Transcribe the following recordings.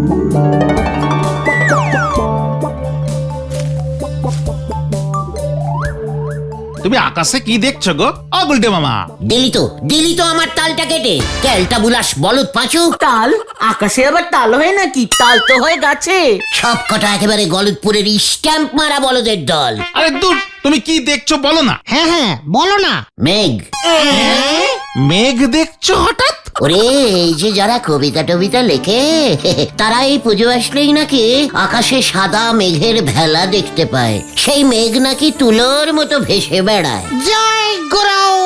তুমি আকাশে কি দেখছো গো ও গুলটে মামা? দিলি তো আমার তালটা কেটে। ক্যালটা বুলাস বলদ পাঁচু। তাল? আকাশে আবার তাল হয় নাকি? তাল তো হয় গাছে। সব কটা একেবারে গলদপুরের স্ট্যাম্প মারা বলদের দল। আরে দূর, তুমি কি দেখছো বলো না। হ্যাঁ বলো না। মেঘ। মেঘ দেখছো হঠাৎ? ওরে এই যে যারা কবিতা টবিতা লেখে তারা এই পুজো আসলেই নাকি আকাশে সাদা মেঘের ভেলা দেখতে পায়। সেই মেঘ নাকি তুলোর মতো ভেসে বেড়ায়। জয় গুরাও।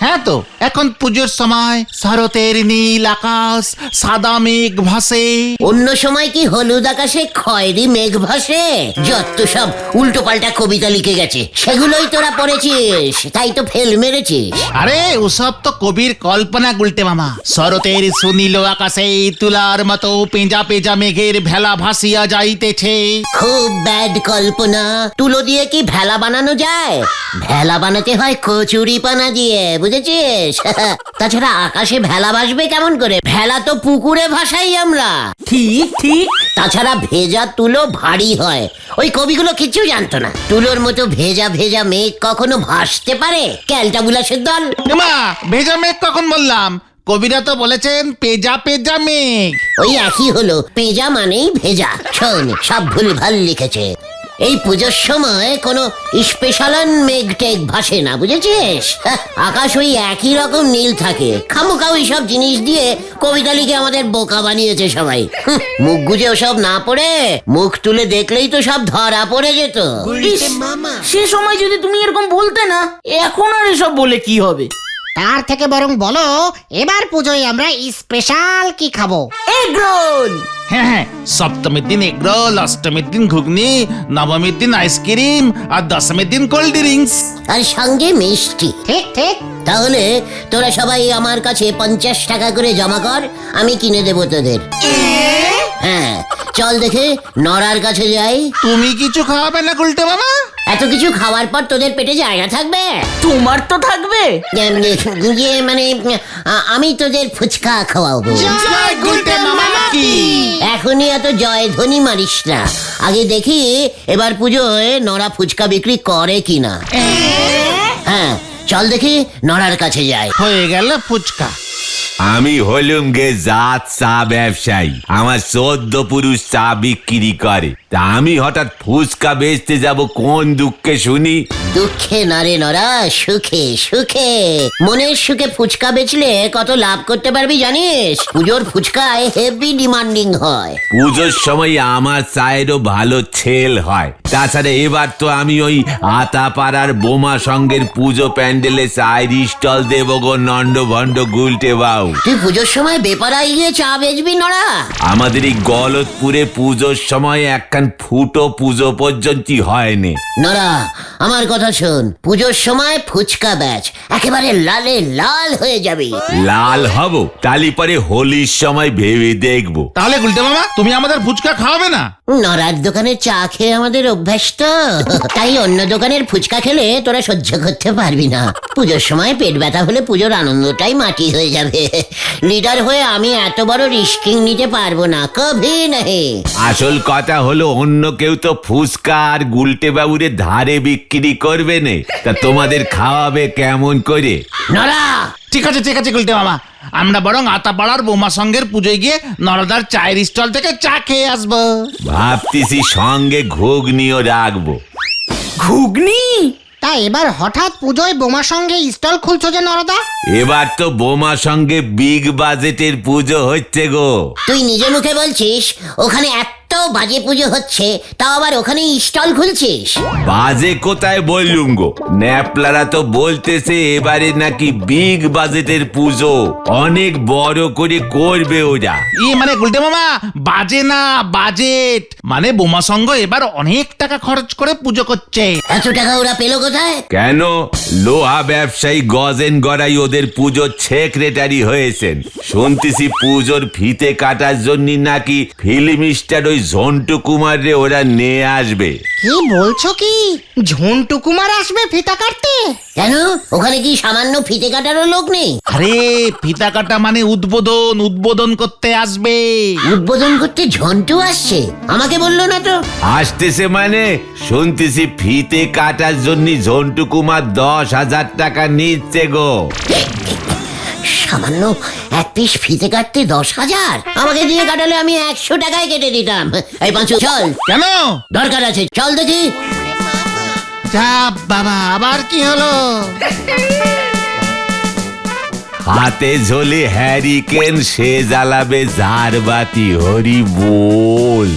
হ্যাঁ তো, এখন পুজোর সময় শরতের নীল আকাশ, সাদা মেঘ ভাসে। অন্য সময় কি হলুদ আকাশে খয়েরি মেঘ ভাসে? যত সব উল্টো পাল্টা কবিতা লিখে গেছে, সেগুলোই তোরা পড়েছিস, তাই তো ফেল মেরেছিস। আরে ওসব তো কবির কল্পনা গুলটে মামা। শরতের সুনীল আকাশে তুলার মতো পেঁজা পেঁজা মেঘের ভেলা ভাসিয়া যাইতেছে। খুব ব্যাড কল্পনা। তুলো দিয়ে কি ভেলা বানানো যায়? ভেলা বানাতে হয় কচুরি পানা দিয়ে, বুঝেছিস? তাছাড়া আকাশে ভেলা ভাসবে কেমন করে? ভেলা তো পুকুরে ভাসাই আমরা। ঠিক ঠিক। তাছাড়া ভেজা তুলো ভারী হয়। ওই কবিগুলো কিছু জানতো না। তুলোর মতো ভেজা ভেজা মেঘ কখনো ভাসতে পারে? ক্যালটা বুলাসের দল। মা, ভেজা মেঘ কখন বললাম? কবিরা তো বলেছেন পেঁজা পেঁজা মেঘ। ওই একই হলো, পেঁজা মানেই ভেজা। শোন, সব ভুলভাল লিখেছে। এই পুজোর সময় কোনো স্পেশাল মেঘ টেঘ ভাসে না, বুঝেছিস? আকাশ ওই একই রকম নীল থাকে। খামোখা ওই সব জিনিস দিয়ে কবিতা লিখে আমাদের বোকা বানিয়েছে সবাই। মুখ গুজে ওসব না পড়ে মুখ তুলে দেখলেই তো সব ধরা পড়ে যেত। সে সময় যদি তুমি এরকম বলতে না, এখন আর এসব বলে কি হবে? তার থেকে বরং বলো এবার পুজোয় আমরা স্পেশাল কি খাবো? Egg roll. হ্যাঁ, সপ্তমীর দিন এগরোল, অষ্টমীর দিন ঘুগনি, নবমীর দিন আইসক্রিম, আর দশমীর দিন কোল্ড ড্রিঙ্কস। আর সঙ্গে মিষ্টি। ঠিক ঠিক। তাহলে তোরা সবাই আমার কাছে 50 টাকা করে জমা কর, আমি কিনে দেবো তোদের। হ্যাঁ, চল দেখে নড়ার কাছে যাই। তুমি কিছু খাওয়াবে না গুলটে মামা? এত কিছু খাওয়ার পর তোদের পেটে জায়গা থাকবে? তোমার তো থাকবে। মানে আমি তোদের ফুচকা খাওয়াবো। জয় গুলটে মামা কি? এখনই এত জয় ধ্বনি মারিস না। আগে দেখি এবার পুজোয় নড়া ফুচকা বিক্রি করে কিনা। হ্যাঁ, চল দেখি নড়ার কাছে যাই। হয়ে গেল ফুচকা। আমি হলুম গে জাত চা ব্যবসায়ী। আমার 14 পুরুষ চা বিক্রি করে। তা আমি হঠাৎ ফুচকা বেচতে যাব কোন দুঃখে শুনি? দুঃখে না রে নরা, সুখে সুখে। মনের সুখে ফুচকা বেচলে কত লাভ করতে পারবি জানিস? পুজোর ফুচকায় হেভি ডিমান্ডিং হয়। পুজোর সময় আমার চায়েরও ভালো সেল হয়। তাছাড়া এবার তো আমি ওই আতাপাড়ার বোমা সঙ্গের পুজো প্যান্ডেলে চায়ের স্টল দেবো গো নন্ড ভন্ড গুলটে বাউ। তুই পুজোর সময় বেপারায় গিয়ে চা বেচবি নরা? আমাদের এই গলতপুরে পুজোর সময় একখান ফুটো পুজো পর্যন্তই হয়নি। নরা, আমার কথা শোন। পুজোর সময় ফুচকা বেচ, একেবারে লালে লাল হয়ে যাবি। লাল হব? তালি পরে হোলির সময় ভেবে দেখবো। তাহলে গুলটে মামা, তুমি আমাদের ফুচকা খাওয়াবে না? নরার দোকানের চা খেয়ে আমাদের অভ্যাস তো, তাই অন্য দোকানের ফুচকা খেলে তোরা সহ্য করতে পারবি না। পুজোর সময় পেট ব্যথা হলে পুজোর আনন্দটাই মাটি হয়ে যাবে। লিডার হয়ে আমি এত বড় রিস্কিং নিতে পারবো না, কভি নাহি। আসল কথা হলো অন্য কেউ তো ফুচকা আর গুলটে বাবুরে ধারে বিক্রি করবে না, তা তোমাদের খাওয়াবে কেমন করে? নরা, ঠিক আছে গুলটে মামা, আমরা বরং আতাপাড়ার বোমা সঙ্গের পুজোয় গিয়ে নরদার চায়ের স্টল থেকে চা খেয়ে আসবো। ভাবতেছি সঙ্গে ঘুগনিও রাখবো। ঘুগনি? তা এবার হঠাৎ পুজোয় বোমা সঙ্গে স্টল খুলছো যে নরদা? এবার তো বোমা সঙ্গে বিগ বাজেটের পুজো হচ্ছে গো। তুই নিজে মুখে বলছিস ওখানে এত বাজে পুজো হচ্ছে, তাও আবার ওখানে স্টল খুলছিস? বাজে কোথায় বললুম গো, ন্যাপলারা তো বলতেছে এবারে নাকি বিগ বাজেটের পুজো, অনেক বড় করে করবে ওরা। মানে গুলটে মামা, বাজে না বাজেট। মানে বোমা সঙ্গ এবার অনেক টাকা খরচ করে পুজো করছে। এত টাকা ওরা পেলো কোথায়? কেন, লোহা ব্যবসায়ী গজেন গড়াই ওদের পুজোর সেক্রেটারি হয়েছেন। শুনতেছি পুজোর ফিতে কাটার জন্য নাকি ফিল্ম স্টার ওই ঝন্টু কুমার রে ওরা নিয়ে আসবে। কি বলছো কি ঝন্টু কুমার আসবে ফিতা কাটতে? কেন ওখানে কি সামান্য ফিতে কাটারও লোক নেই? আরে ফিতা কাটা মানে উদ্বোধন করতে আসবে। উদ্বোধন করতে ঝন্টু আসছে? আমাকে বললো না তো। আসতেছে মানে শুনতেছি ফিতে কাটার জন্য ঝন্টু কুমার 10,000 টাকা নিচ্ছে গো। সামান্য এক পিস ফিতে কাটতে 10,000? আমাকে দিয়ে কাটালে আমি 100 টাকায় কেটে দিতাম। এই পাঁচু চল। কেন? দরকার আছে, চল দেখি। যা বাবা, আবার কি হলো? হাতে ঝোলে হ্যারিকেন, সে জ্বালাবে ঝাড়বাতি, হরি বল।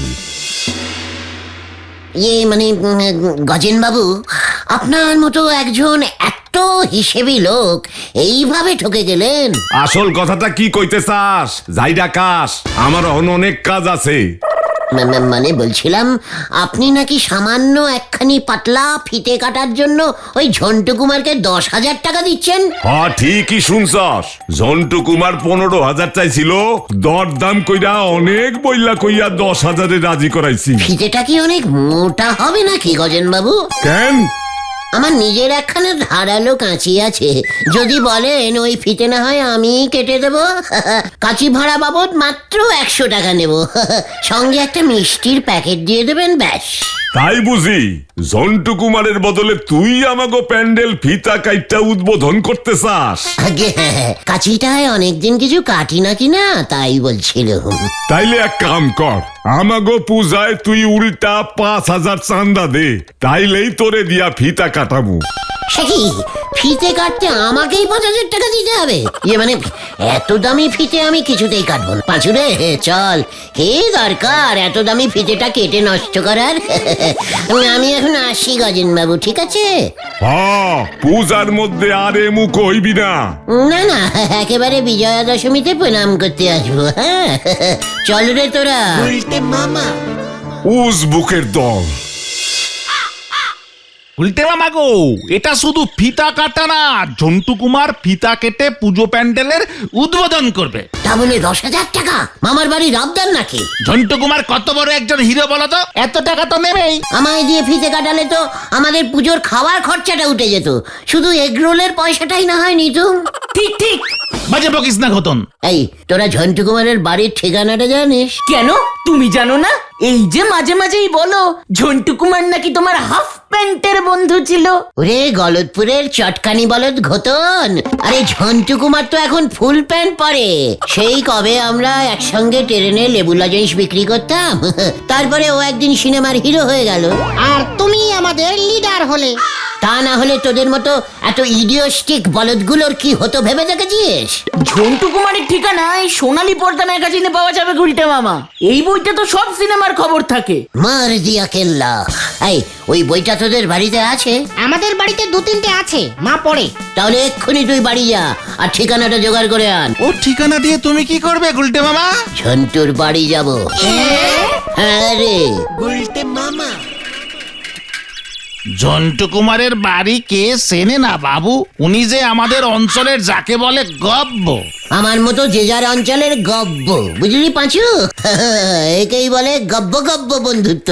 মানে গজেন বাবু, আপনার মতো একজন এত হিসেবি লোক এইভাবে ঠকে গেলেন। আসল কথাটা কি কইতে চাস? যাইডা কাস, আমার অনেক কাজ আছে। মানে বলছিলাম, আপনি নাকি সামান্য একখানি পাতলা ফিতে কাটার জন্য ওই ঝন্টু কুমারকে 10,000 টাকা দিচ্ছেন? হ্যাঁ ঠিকই শুনছস, ঝন্টু কুমার 15,000 চাইছিল, দরদাম কইরা অনেক বইলা কইয়া 10,000-এ রাজি করাইছি। ফিতেটা কি অনেক মোটা হবে নাকি গজেন বাবু? কেন? আমার নিজের একখানা ধারালো কাঁচি আছে, যদি বলেন ওই ফিতে না হয় আমি কেটে দেব। কাঁচি ভাড়া বাবদ মাত্র 100 টাকা নেব, সঙ্গে একটা মিষ্টির প্যাকেট দিয়ে দেবেন, ব্যাস। তাই বুঝি ঝন্টু কুমারের বদলে তুই আমাগো প্যান্ডেল ফিতা কাইটটা উদ্বোধন করতে চাস? আগে কাঁচিটায় অনেকদিন কিছু কাটি নাকি না, তাই বলছিল। তাইলে এক কাম কর, আমাগো পূজায় তুই উল্টা 5,000 চান্দা দে, তাইলেই তোরে দিয়া ফিতা কাটাবো। সে কি, ফিতে কাটতে আমাকেই 5,000 টাকা দিতে হবে? মানে এত দামি ফিতে আমি কিছুতেই কাটবো না। পাঁচুরে চল, কি দরকার এত দামি ফিতেটা কেটে নষ্ট করার? আমি এখন আসি গজেন বাবু, ঠিক আছে? হ্যাঁ, পূজার মধ্যে আর এমু কইবি না। না না, একেবারে বিজয়া দশমীতে প্রণাম করতে আসবো। হ্যাঁ চল রে তোরা। উজবুকের দল। উল্টে মামা গো, এটা শুধু ফিতা কাটা না, ঝন্টু কুমার ফিতা কেটে পুজো প্যান্ডেলের উদ্বোধন করবে। তা বলে 10,000 টাকা? মামার বাড়ি রবদার নাকি? ঝন্টু কুমার কত বড় একজন হিরো বলো তো, এত টাকা তো নেবেই। আমায় দিয়ে ফিতে কাটালে তো আমাদের পুজোর খাওয়ার খরচাটা উঠে যেত, শুধু এগরোলের পয়সাটাই না হয় নিতুম। ঠিক ঠিক। বাজে বকিস না ঘটন। এই তোরা ঝন্টু কুমারের বাড়ির ঠিকানাটা জানিস? কেন তুমি জানো না? এই যে মাঝে মাঝেই বলো ঝন্টু কুমার নাকি তোমার হাফ প্যান্টের বন্ধু ছিল। ওরে গলতপুরের চটকানি বলদ ঘতন, আরে ঝন্টু কুমার তো এখন ফুল প্যান্ট পরে। সেই কবে আমরা একসঙ্গে ট্রেনে লেবু লজেন্স বিক্রি করতাম, তারপরে ও একদিন সিনেমার হিরো হয়ে গেল। আর তুমি আমাদের লিডার হলে। তা না হলে তোদের মতো এত ইডিওস্টিক বলদগুলোর কি হতো ভেবে দেখেছিস? ঝন্টু কুমারের ঠিকানা এই সোনালী পর্দা ম্যাগাজিনে পাওয়া যাবে গুলটে মামা। এই বইটা তো সব সিনেমার খবর থাকে। মার দিয়া কেল্লা। এই ওই বইটা তোদের বাড়িতে আছে? আমাদের বাড়িতে 2-3টে আছে, মা পড়ে। তাহলে এক্ষুনি তুই বাড়ি যা আর ঠিকানাটা জোগাড় করে আন। ও ঠিকানা দিয়ে তুমি কি করবে গুলটে মামা? ঝন্টুর বাড়ি যাব। হ্যাঁ রে। ঝন্টু কুমারের বাড়ি কে চেনে না বাবু? উনি যে আমাদের অঞ্চলের যাকে বলে গব্ব। আমার মতো যে যার অঞ্চলের গব্ব, বুঝলি পাঁচু? একেই বলে গব্ব গব্ব বন্ধুত্ব।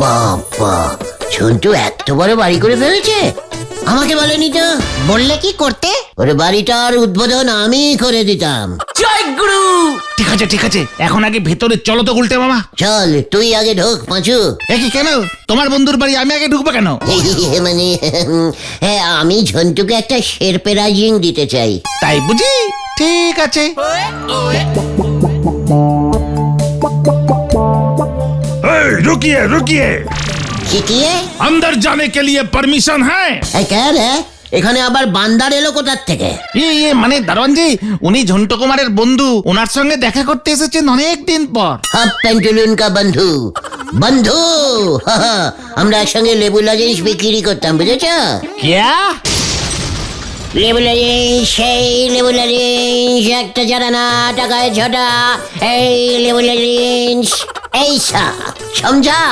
বাবা, ঝন্টু এত বড় বাড়ি করে ফেলেছে, আমাকে বলেনি তো। বললে কি করতে? ওর বাড়িটার উদ্বোধন আমি করে দিতাম। জয় গুরু। ঠিক আছে ঠিক আছে, এখন আগে ভেতরে চলো তো গুলটে মামা। চল তুই আগে ঢোক পাঁচু। কি কেন? তোমার বন্ধুর বাড়ি আমি আগে ঢুকবো কেন? মানে হ্যাঁ, আমি ঝন্টুকে একটা শেরপেরাজিং দিতে চাই। তাই বুঝি? ঠিক আছে। रुकिए रुकिए, শিখিয়ে अंदर जाने के लिए परमिशन है? কেন এখানে আবার বান্দার এলো কোথার থেকে? ये মানে দারোয়ানজি, উনি ঝন্টু কুমারের বন্ধু, ওনার সঙ্গে দেখা করতে এসেছেন অনেক দিন পর। হাফ প্যান্টুলুন কা বন্ধু। বন্ধু, আমরা একসঙ্গে লেবু লজেন্স বিক্রি করতাম, বুঝেছ? क्या? লেবু লজেন্স, সেই লেবু লজেন্স, একটা জানা টাকায় ছটা, এই লেবু লজেন্স, এই সা সমঝা।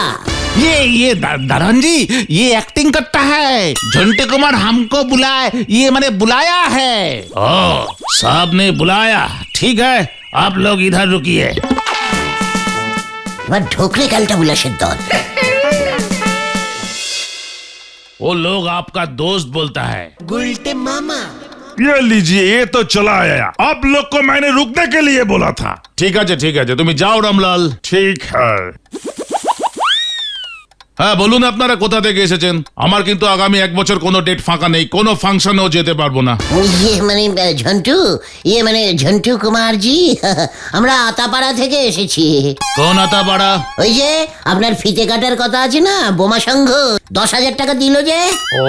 ये दारोन जी, ये एक्टिंग करता है। झंटू कुमार हमको बुलाया है। ओ, साहब ने बुलाया, ठीक है, आप लोग इधर रुकिए। এবার ঢোকলে ক্যালটা বুলাসের দল। वो लोग आपका दोस्त बोलता है। গুলটে মামা। ये लीजिए, ये तो चला आया। आप लोग को मैंने रुकने के लिए बोला था। ঠিক আছে, তুমি যাও রামলাল। ठीक है। হ্যাঁ, বলুন আপনারা কোথা থেকে এসেছেন? আমার কিন্তু আগামী 1 বছর কোনো ডেট ফাঁকা নেই, কোনো ফাংশনেও যেতে পারবো না। ঝন্টু কুমার জি, আমরা আতাপাড়া থেকে এসেছি। কোন আতাপাড়া? ওই যে আপনার ফিতে কাটার কথা আছে না, বোমা সংঘ 10,000 টাকা দিল যে। ও,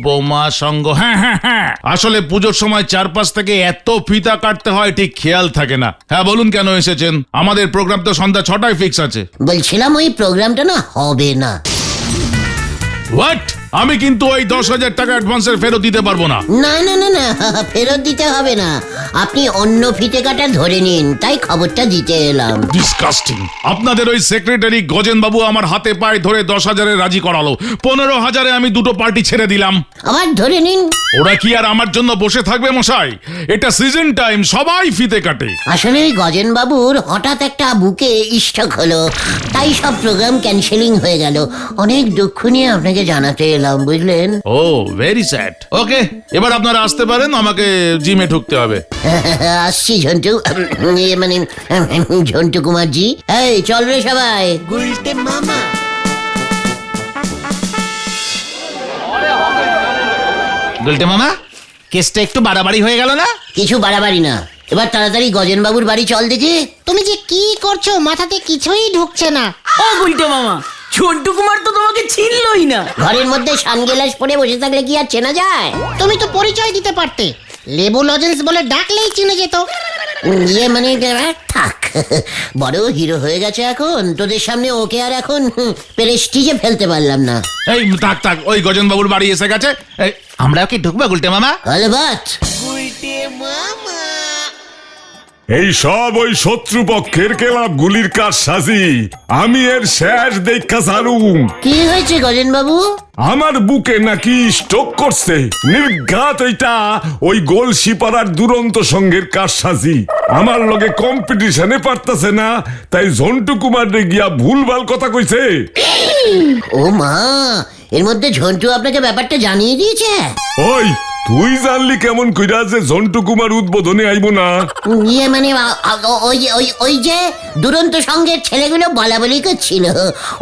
বোমা সংঘ, হ্যাঁ। আসলে পুজোর সময় চারপাশ থেকে এত ফিতা কাটতে হয়, ঠিক খেয়াল থাকে না। হ্যাঁ, বলুন কেন এসেছেন? আমাদের প্রোগ্রাম তো সন্ধ্যা 6টায় ফিক্স আছে। বলছিলাম ওই প্রোগ্রামটা না হবে না। হোয়াট? আমি কিন্তু ওই 10,000 টাকা অ্যাডভান্সের ফেরত দিতে পারবো না। না, ফেরত দিতে হবে না। আপনি অন্য ফিতে কাটা ধরে নিন, তাই খবরটা দিতে এলাম। ডিসকাস্টিং। আপনাদের ওই সেক্রেটারি গজেন বাবু আমার হাতে পায়ে ধরে 10,000-এ রাজি করালো। 15,000-এ আমি দুটো পার্টি ছেড়ে দিলাম। আবার ধরে নিন। ওরা কি আর আমার জন্য বসে থাকবে মশাই? এটা সিজন টাইম, সবাই ফিতে কাটে। আসলে ওই গজেন বাবুর হঠাৎ একটা বুকে স্ট্রোক হলো, তাই সব প্রোগ্রাম ক্যান্সেলিং হয়ে গেল। অনেক দুঃখ নিয়ে আপনাকে জানাতে এলাম, বুঝলেন? ও, ভেরি স্যাড। ওকে, এবার আপনারা আসতে পারেন, আমাকে জিমে ঢুকতে হবে। আসছি ঝন্টু, ঝন্টু কুমার জি। এই চল রে সবাই। গুলটে মামা। গুলটে মামা, কেসটা একটু বাড়াবাড়ি হয়ে গেল না? কিছু বাড়াবাড়ি না, এবার তাড়াতাড়ি গজেন বাবুর বাড়ি চল দেখি। তুমি যে কি করছো, মাথাতে কিছুই ঢুকছে না। ও গুলটে মামা, ঝন্টু কুমার তো তোমাকে চিনলই না। ঘরের মধ্যে সানগ্লাস পরে বসে থাকলে কি আর চেনা যায়? তুমি তো পরিচয় দিতে পারতে, লেবু লজেন্স বলে ডাকলেই চিনে যেত। থাক, বড় হিরো হয়ে গেছে এখন, তোদের সামনে ওকে আর এখন প্রেস্টিজে ফেলতে পারলাম না। এই থাক, ওই গজেন বাবুর বাড়ি এসে গেছে। এই, আমরা কি ঢুকবো গুলটে মামা? অলবাত। এই সব ওই শত্রুপক্ষের ক্লাবগুলির কাজ সাজি। আমি এর শেষ দেখা ছাড়ুম। কি হয়েছে গজেন বাবু? আমার বুকে নাকি স্ট্রোক করছে। নির্ঘাত এটা ওই গোলশিপাড়ার দুরন্ত সঙ্গের কাজ সাজি। আমার লগে কম্পিটিশনে পারতাছে না, তাই ঝন্টু কুমার রে গিয়া ভুলভাল কথা কইছে। ও মা, এর মধ্যে ঝন্টু আপনাকে ব্যাপারটা জানিয়ে দিয়েছে? ওই, তুই জানলি কেমন কইরা যে ঝন্টু কুমার উদ্বোধনে আইব না? ওই যে দুরন্ত সঙ্গের ছেলেগুলো বলা বলি করছিল,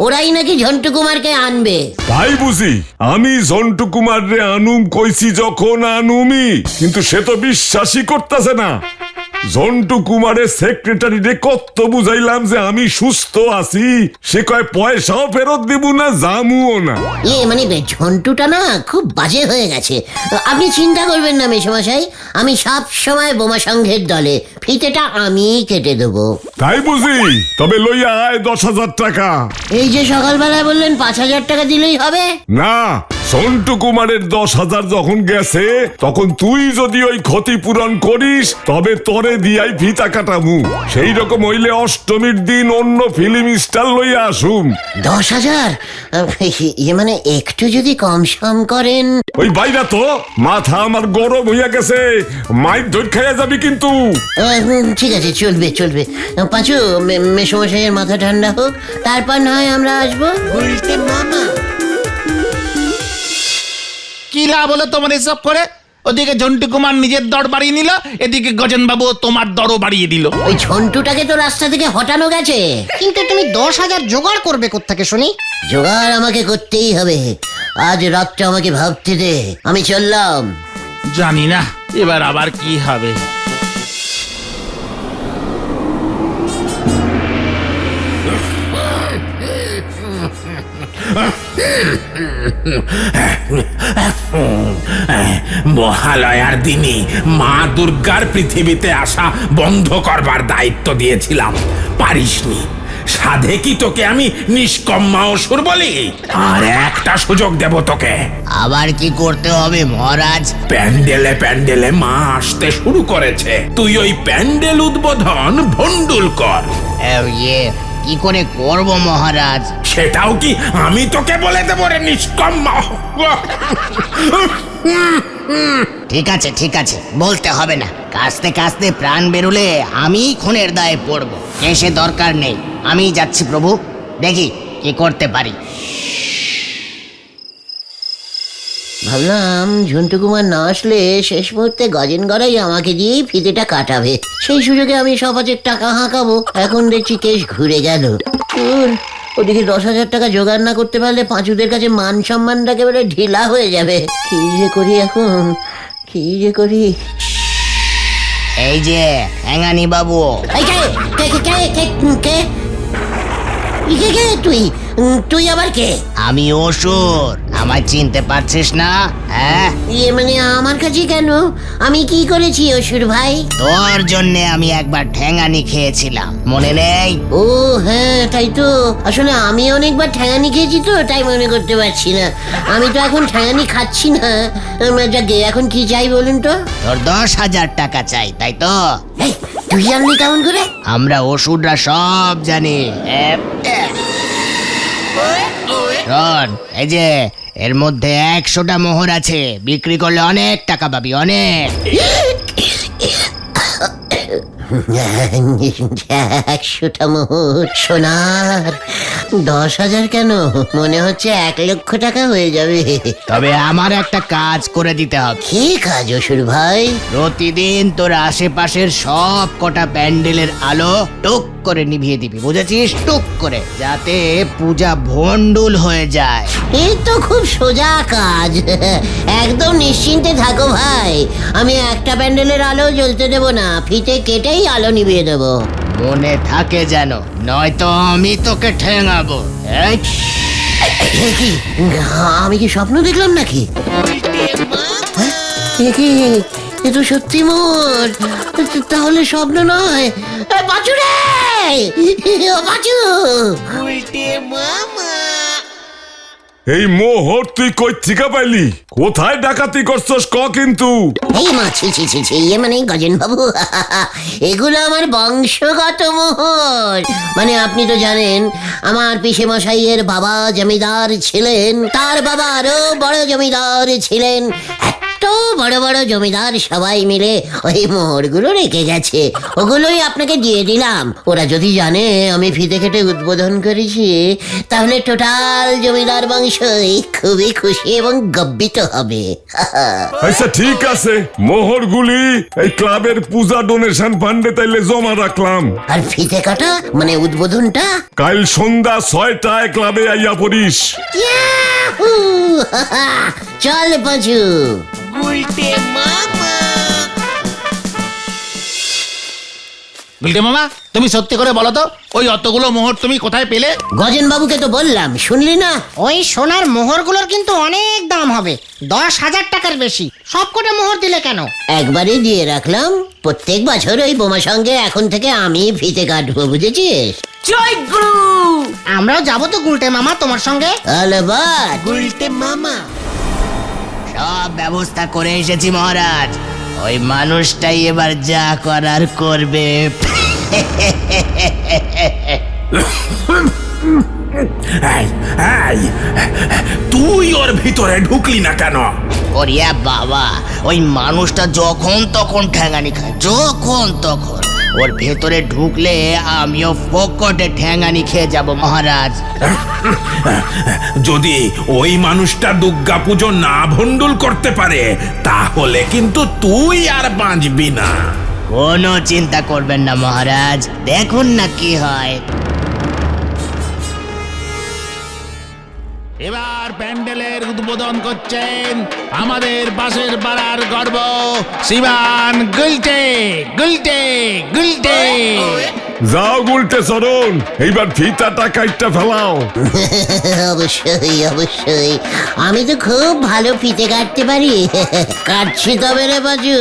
ওরাই নাকি ঝন্টু কুমারকে আনবে। তাই বুঝি? আমি ঝন্টু কুমার রে আনুম কইছি যখন আনুমি, কিন্তু সে তো বিশ্বাসই করতেছে না। ঝন্টু কুমারের সেক্রেটারি রে কত বুঝাইলাম যে আমি সুস্থ আছি, সে কয় পয়সাও ফেরত দেব না, জামুও না। ঝন্টুটা না খুব বাজে হয়ে গেছে। আপনি চিন্তা করবেন না মেশমশাই, আমি সব সময় বোমা সংঘের দলে, ফিতেটা আমি কেটে দেবো। তাই বুঝি? তবে লইয়া আয় 10,000 টাকা। এই যে সকালবেলায় বললেন 5,000 টাকা দিলেই হবে। না, ঝন্টু কুমারের 10,000 যখন গেছে, তখন তুই যদি ওই ক্ষতিপূরণ করিস, তবে তোরে দিয়াই ফিতা কাটামু। সেই রকম হইলে অষ্টমীর দিন অন্য ফিল্ম স্টার লইয়া আসুম। 10,000? একটু যদি কম সম করেন। ওই বাইরা তো, মাথা আমার গরম হইয়া গেছে, মাইর ধর খাইয়া যাবি কিন্তু। ঠিক আছে, চলবে। পাঁচু, মেশমশাইয়ের মাথা ঠান্ডা হোক, তারপর না হয় আমরা আসবো। গুলটে মামা। কি লাভ হলো তোমার এসব করে? ওদিকে ঝন্টু কুমার নিজের দর বাড়িয়ে নিল, এদিকে গজেন বাবু তোমার দরও বাড়িয়ে দিল। ওই ঝন্টুটাকে তো রাস্তা থেকে হটানো গেছে। কিন্তু তুমি 10,000 জোগাড় করবে কোত্থেকে শুনি? জোগাড় আমাকে করতেই হবে। আজ রাতটা আমাকে ভাবতে দে, আমি চললাম। জানি না এবার আবার কি হবে। মহালয়ার দিনে মা দুর্গার পৃথিবীতে আসা বন্ধ করবার দায়িত্ব দিয়েছিলাম, পারিসনি। সাধে কি তোকে আমি নিষ্কম্মা অসুর বলি? আর একটা সুযোগ দেব তোকে। আবার কি করতে হবে মহারাজ? প্যান্ডেলে মা আসতে শুরু করেছে, তুই ওই প্যান্ডেল উদ্বোধন ভন্ডুল কর। কি করে করব মহারাজ? সে সেটাও কি আমি তোকে বলে দেবো রে নিষ্কম্মা? ঠিক আছে বলতে হবে না। কাস্তে কাস্তে প্রাণ বেরোলে আমি খুনের দায়ে পড়বো। কেসে দরকার নেই, আমি যাচ্ছি প্রভু, দেখি কি করতে পারি। ভাবলাম ঝন্টু কুমার না আসলে শেষ মুহূর্তে গজেন গড়াই আমাকে দিয়েই ফিতেটা কাটাবে, সেই সুযোগে আমি সবাজের টাকা হাঁকাবো। এখন দেখছি কেস ঘুরে গেল। ওদিকে 10,000 টাকা জোগাড় না করতে পারলে পাঁচুদের কাছে মান সম্মানটা একেবারে ঢিলা হয়ে যাবে। কি যে করি এখন, কি যে করি। এই যে হ্যাঙ্গানি বাবু। এই কে কে কে কে কে কে কে তুই তুই আবার কে? আমি অসুর, আমায় চিনতে পারছিস না? হ্যাঁ, ইয়ে মানে আমার কাছে কেন? আমি কি করেছি অসুর ভাই? তোর জন্যে আমি একবার ঠ্যাঙানি খেয়েছিলাম, মনে নেই? ও হ্যাঁ, তাই তো। আসলে আমি অনেকবার ঠ্যাঙানি খেয়েছি তো, তাই মনে করতে পারছি না। আমি তো এখন ঠ্যাঙানি খাচ্ছি না। যাকে এখন কি চাই বলুন তো? তোর 10,000 টাকা চাই, তাই তো? এই, তুই জানলি কেমন করে? আমরা অসুররা সব জানি। শোন, এই যে এর মধ্যে 100টা মোহর আছে, বিক্রি করলে অনেক টাকা পাবি, অনেক। 100টা মোহর সোনার? 10,000 কেন, মনে হচ্ছে 1,00,000 টাকা হয়ে যাবে। তবে আমার একটা কাজ করে দিতে হবে। কি কাজ অসুর ভাই? প্রতিদিন তোর আশেপাশের সব কটা প্যান্ডেলের আলো টুক করে নিভিয়ে দিবি, বুঝেছিস? টুক করে, যাতে পূজা ভণ্ডুল হয়ে যায়। এই তো খুব সোজা কাজ। একদম নিশ্চিন্তে থাকো ভাই, আমি একটা প্যান্ডেলের আলো জ্বলতে দেব না, ফিতে কেটেই আলো নিভিয়ে দেবো। মনে থাকে যেন, নয়তো আমি তোকে ঠেঙাবো। এই, এ কি, আমি কি স্বপ্ন দেখলাম নাকি? এ কি, এ তো সত্যি মোর। তাহলে স্বপ্ন নয়। বাচু রে, ও বাচু। এই মোহর তুই কই থেকে পাইলি? কোথায় ডাকাতি করছস ক কিন্তু? এই মা, ছি ছি ছি ছি, ইয়ে মানে গজেন বাবু, এগুলো আমার বংশগত মোহর। মানে আপনি তো জানেন, আমার পিসে মশাইয়ের বাবা জমিদার ছিলেন, তার বাবা আরো বড় জমিদার ছিলেন। এত বড় বড় জমিদার সবাই মিলে ওই মোহরগুলো রেখে গেছে, ওগুলোই আপনাকে দিয়ে দিলাম। ওরা যদি জানে আমি ফিতে কেটে উদ্বোধন করেছি, তাহলে টোটাল জমিদার বংশই খুবই খুশি এবং গর্বিত হবে। আচ্ছা ঠিক আছে, মোহরগুলি এই ক্লাবের পূজা ডোনেশন ফান্ডে তাইলে জমা রাখলাম। আর ফিতে কাটা মানে উদ্বোধনটা? কাল সন্ধ্যা 6টায় ক্লাবে আইয়া পড়িস। ইয়াহু! চল পাঁচু। গুলটে মামা, তুমি সত্যি করে বলো তো, ওই অতগুলো মোহর তুমি কোথায় পেলে? গজেন বাবুকে তো বললাম, শুনলি না? ওই সোনার মোহরগুলোর কিন্তু অনেক দাম হবে, 10,000 টাকার বেশি। সব কটা মোহর দিলে কেন? একবারে দিয়ে রাখলাম, প্রত্যেক বছর ওই বোমা সঙ্গে এখন থেকে আমি ফিতে কাটবো, বুঝেছিস? জয় গুরু। আমরাও যাবো তো গুলটে মামা তোমার সঙ্গে। আলবাত। সব ব্যবস্থা করে এসেছি মহারাজ, ওই মানুষটাই এবার যা করার করবে। এই, এই, তুই ওর ভিতরে ঢুকলি না কেন? ওরিয়া বাবা, ওই মানুষটা যখন তখন ঠ্যাঙানি খায়, যখন তখন। ওর ভেতরে ঢুকলে আমিও ফোকটে ঠ্যাঙানি খেয়ে যাব মহারাজ। যদি ওই মানুষটা দুর্গা পুজো না ভণ্ডুল করতে পারে, তাহলে কিন্তু তুই আর বাঁচবি না। কোনো চিন্তা করবেন না মহারাজ, দেখুন না কি হয়। এবার প্যান্ডেলের উদ্বোধন করছেন আমাদের পাশের পাড়ার গর্ব শিবান গুলটে। গুলটে গুলটে যাও গুলটে চরণ, এইবার ফিতাটা কাটটা ফেলাও। অবশ্যই অবশ্যই, আমি তো খুব ভালো ফিতে কাটতে পারি। কাটছি তবে রে বাজু।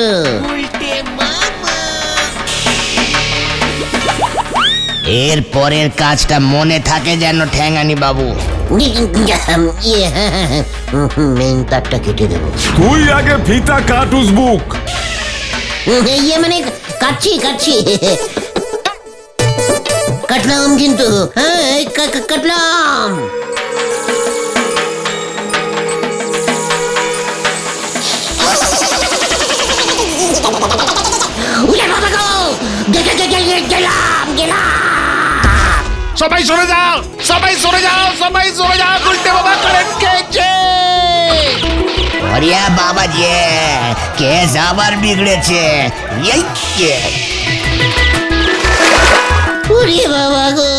এর পরের কাজটা মনে থাকে যেন ঠ্যাঙানি বাবু। মেন তারটা কেটে দেবো। তুই আগে ফিতা কাট উজবুক। ইয়ে মানে কাটছি কাটছি। কাটলাম কিন্তু, হ্যাঁ এই কাটলাম। উড়ে বাবা গো, গেলাম। সবাই সরে যাও, সবাই সরে যাও, সবাই সরে যাও, গুলটে মামা কারেন্ট খেয়েছে। ওরিয়া বাবা যে কেস আবার বিগড়েছে। এই কে? উড়ে বাবা গো।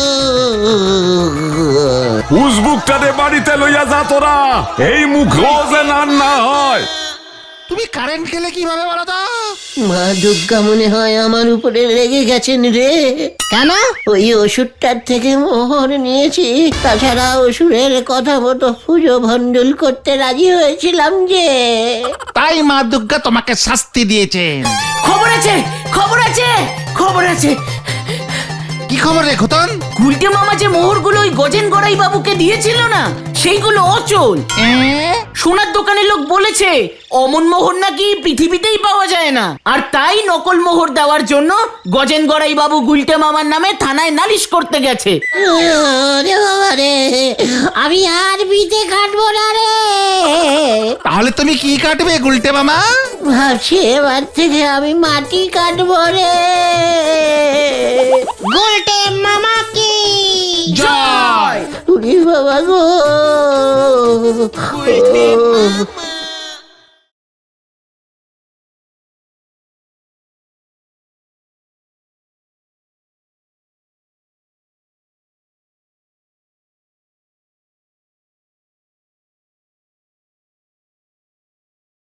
উজবুকটারে বাড়িতে লইয়া যা তোরা, এই মুখ যে না হয়। তুমি কারেন্ট খেলে কিভাবে বলো তো? মা দুর্গা মনে হয় আমার উপরে রেগে গেছেন রে। কেন? ওই ওষুধটার থেকে মোহর নিয়েছি, তাছাড়া অসুরের কথা মতো পুজো ভণ্ডুল করতে রাজি হয়েছিলাম যে। তাই মা দুর্গা তোমাকে শাস্তি দিয়েছেন। খবর আছে, খবর আছে, খবর আছে। কি খবর রে খোতন? গুলটে মামা যে মোহরগুলো ওই গজেন গড়াই বাবুকে দিয়েছিল না, সেইগুলো অচল। সোনার দোকানের লোক বলেছে অমন মোহর নাকি পৃথিবীতেই পাওয়া যায় না, আর তাই নকল মোহর দেওয়ার জন্য গজেন গড়াই বাবু গুলটে মামার নামে থানায় নালিশ করতে গেছে। ওরে বাবা রে, আমি আর বিতে কাটবো না রে। তাহলে তুমি কি কাটবে গুলটে মামা? ভাবছি এবার থেকে আমি মাটি কাটবো রে। গুলটে মামা কি জয়। উড়ি বাবা গো।